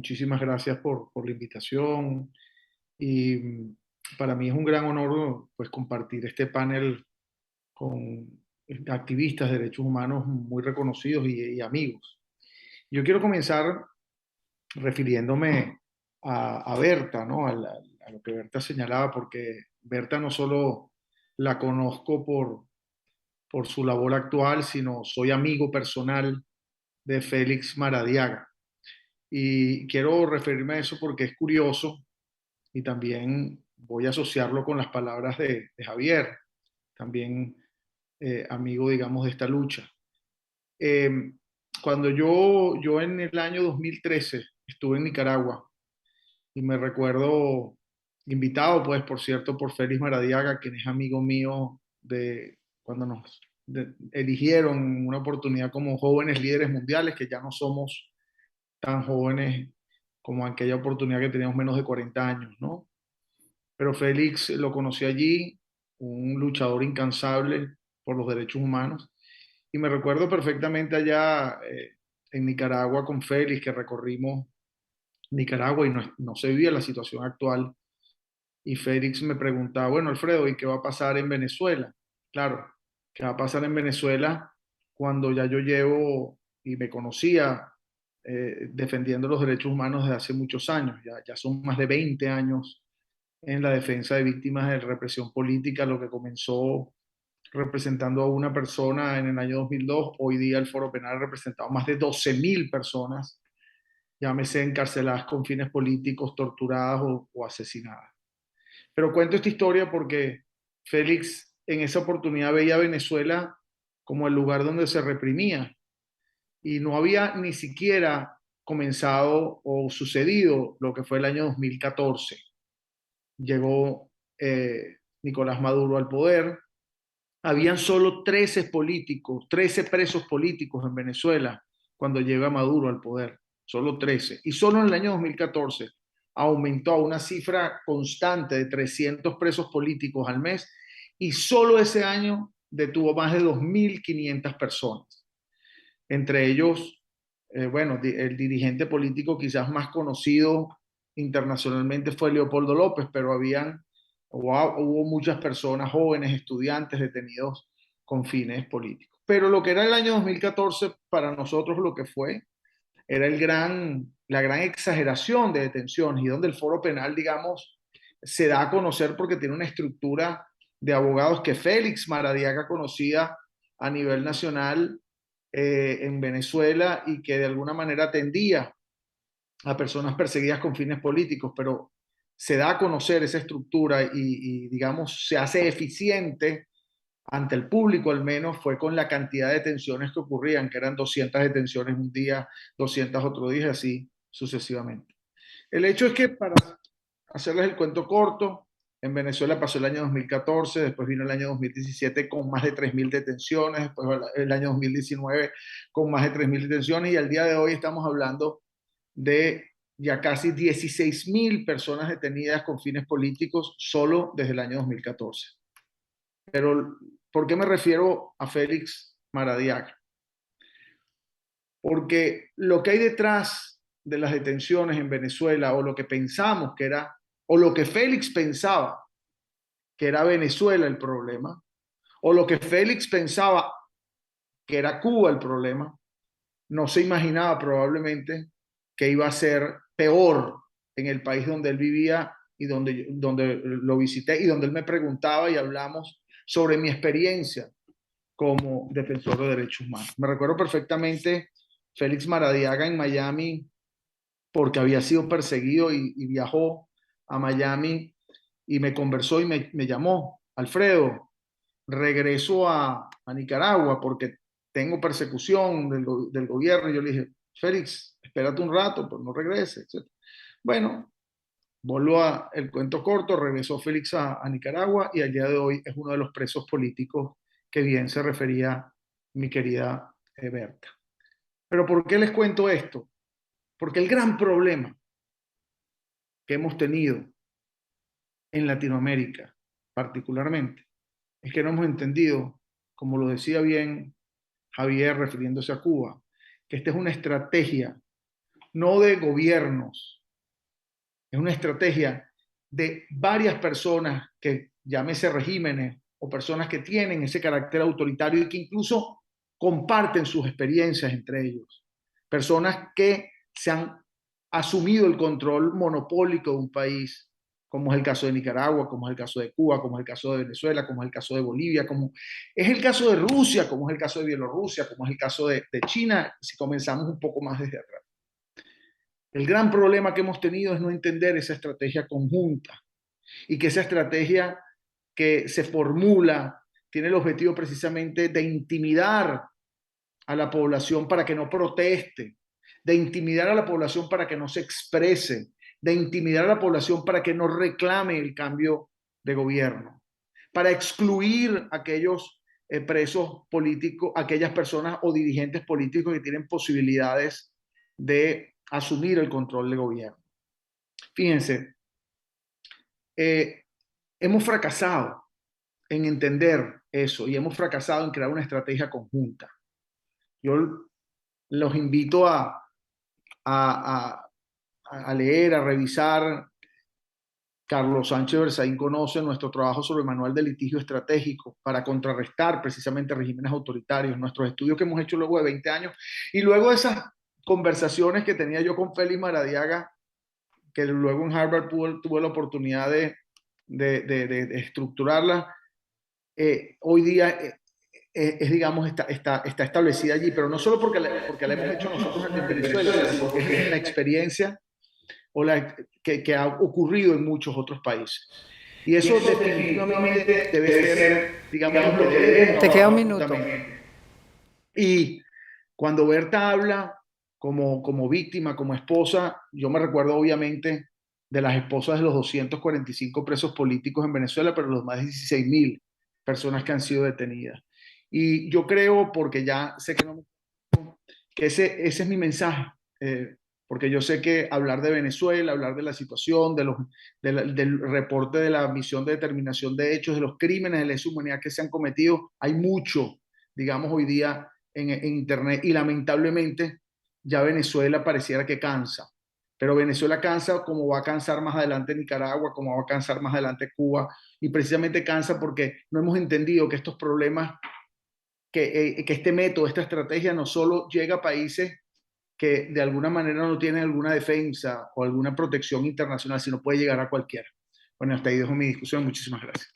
muchísimas gracias por la invitación y para mí es un gran honor pues compartir este panel con activistas de derechos humanos muy reconocidos y amigos. Yo quiero comenzar refiriéndome a Berta, ¿no? A lo que Berta señalaba, porque Berta no solo la conozco por su labor actual, sino soy amigo personal de Félix Maradiaga. Y quiero referirme a eso porque es curioso y también voy a asociarlo con las palabras de Javier, también amigo, digamos, de esta lucha. Eh, Cuando yo en el año 2013 estuve en Nicaragua y me recuerdo invitado, pues, por cierto, por Félix Maradiaga, quien es amigo mío de cuando nos eligieron en una oportunidad como jóvenes líderes mundiales, que ya no somos tan jóvenes como aquella oportunidad que teníamos menos de 40 años, ¿no? Pero Félix lo conocí allí, un luchador incansable por los derechos humanos, y me recuerdo perfectamente allá en Nicaragua con Félix, que recorrimos Nicaragua y no se vivía la situación actual, y Félix me preguntaba, bueno, Alfredo, ¿y qué va a pasar en Venezuela? Claro, ¿qué va a pasar en Venezuela cuando ya yo llevo y me conocía defendiendo los derechos humanos desde hace muchos años? Ya son más de 20 años en la defensa de víctimas de represión política, lo que comenzó representando a una persona en el año 2002. Hoy día el Foro Penal ha representado más de 12.000 personas, llámese encarceladas con fines políticos, torturadas o asesinadas. Pero cuento esta historia porque Félix en esa oportunidad veía a Venezuela como el lugar donde se reprimía y no había ni siquiera comenzado o sucedido lo que fue el año 2014. Llegó Nicolás Maduro al poder. Habían solo 13 políticos, 13 presos políticos en Venezuela cuando llega Maduro al poder, solo 13. Y solo en el año 2014 aumentó a una cifra constante de 300 presos políticos al mes y solo ese año detuvo más de 2.500 personas. Entre ellos, bueno, el dirigente político quizás más conocido internacionalmente fue Leopoldo López, pero hubo muchas personas, jóvenes, estudiantes detenidos con fines políticos. Pero lo que era el año 2014 para nosotros lo que fue era la gran exageración de detenciones y donde el foro penal, digamos, se da a conocer porque tiene una estructura de abogados que Félix Maradiaga conocía a nivel nacional en Venezuela y que de alguna manera atendía a personas perseguidas con fines políticos, pero se da a conocer esa estructura digamos, se hace eficiente ante el público al menos, fue con la cantidad de detenciones que ocurrían, que eran 200 detenciones un día, 200 otro día, así sucesivamente. El hecho es que, para hacerles el cuento corto, en Venezuela pasó el año 2014, después vino el año 2017 con más de 3.000 detenciones, después el año 2019 con más de 3.000 detenciones y al día de hoy estamos hablando de ya casi 16.000 personas detenidas con fines políticos solo desde el año 2014. Pero, ¿por qué me refiero a Félix Maradiaga? Porque lo que hay detrás de las detenciones en Venezuela, o lo que pensamos que era, o lo que Félix pensaba que era Venezuela el problema, o lo que Félix pensaba que era Cuba el problema, no se imaginaba probablemente que iba a ser peor en el país donde él vivía y donde lo visité y donde él me preguntaba y hablamos sobre mi experiencia como defensor de derechos humanos. Me recuerdo perfectamente Félix Maradiaga en Miami porque había sido perseguido y viajó a Miami y me conversó y me llamó, Alfredo, regreso a Nicaragua porque tengo persecución del gobierno. Y yo le dije, Félix, espérate un rato, pues no regreses, etc. Bueno, vuelvo a el cuento corto, regresó Félix a Nicaragua y al día de hoy es uno de los presos políticos que bien se refería mi querida Berta. Pero ¿por qué les cuento esto? Porque el gran problema que hemos tenido en Latinoamérica, particularmente, es que no hemos entendido, como lo decía bien Javier refiriéndose a Cuba, que esta es una estrategia no de gobiernos. Es una estrategia de varias personas que, llámese regímenes o personas que tienen ese carácter autoritario y que incluso comparten sus experiencias entre ellos. Personas que se han asumido el control monopólico de un país, como es el caso de Nicaragua, como es el caso de Cuba, como es el caso de Venezuela, como es el caso de Bolivia, como es el caso de Rusia, como es el caso de Bielorrusia, como es el caso de China, si comenzamos un poco más desde atrás. El gran problema que hemos tenido es no entender esa estrategia conjunta y que esa estrategia que se formula tiene el objetivo precisamente de intimidar a la población para que no proteste, de intimidar a la población para que no se exprese, de intimidar a la población para que no reclame el cambio de gobierno, para excluir a aquellos presos políticos, aquellas personas o dirigentes políticos que tienen posibilidades de asumir el control del gobierno. Fíjense, eh, hemos fracasado en entender eso y hemos fracasado en crear una estrategia conjunta. Yo los invito a, a leer, a revisar. Carlos Sánchez Berzaín conoce nuestro trabajo sobre el manual de litigio estratégico para contrarrestar precisamente regímenes autoritarios, nuestros estudios que hemos hecho luego de 20 años y luego de esas conversaciones que tenía yo con Félix Maradiaga, que luego en Harvard tuve la oportunidad de estructurarla. Hoy día digamos, está establecida allí, pero no solo porque la hemos hecho nosotros en Venezuela, sino porque es la experiencia o que ha ocurrido en muchos otros países. Y eso definitivamente debe ser, digamos, lo que debemos Te queda un trabajar minuto. conjuntamente. Y cuando Berta habla como víctima, como esposa, yo me recuerdo obviamente de las esposas de los 245 presos políticos en Venezuela, pero los más de 16.000 personas que han sido detenidas. Y yo creo, porque ya sé que, no, que ese es mi mensaje, porque yo sé que hablar de Venezuela, hablar de la situación, del reporte de la misión de determinación de hechos, de los crímenes de lesa humanidad que se han cometido, hay mucho, digamos, hoy día en Internet y lamentablemente ya Venezuela pareciera que cansa. Pero Venezuela cansa como va a cansar más adelante Nicaragua, como va a cansar más adelante Cuba, y precisamente cansa porque no hemos entendido que estos problemas, que este método, esta estrategia no solo llega a países que de alguna manera no tienen alguna defensa o alguna protección internacional, sino puede llegar a cualquiera. Bueno, hasta ahí dejo mi discusión. Muchísimas gracias.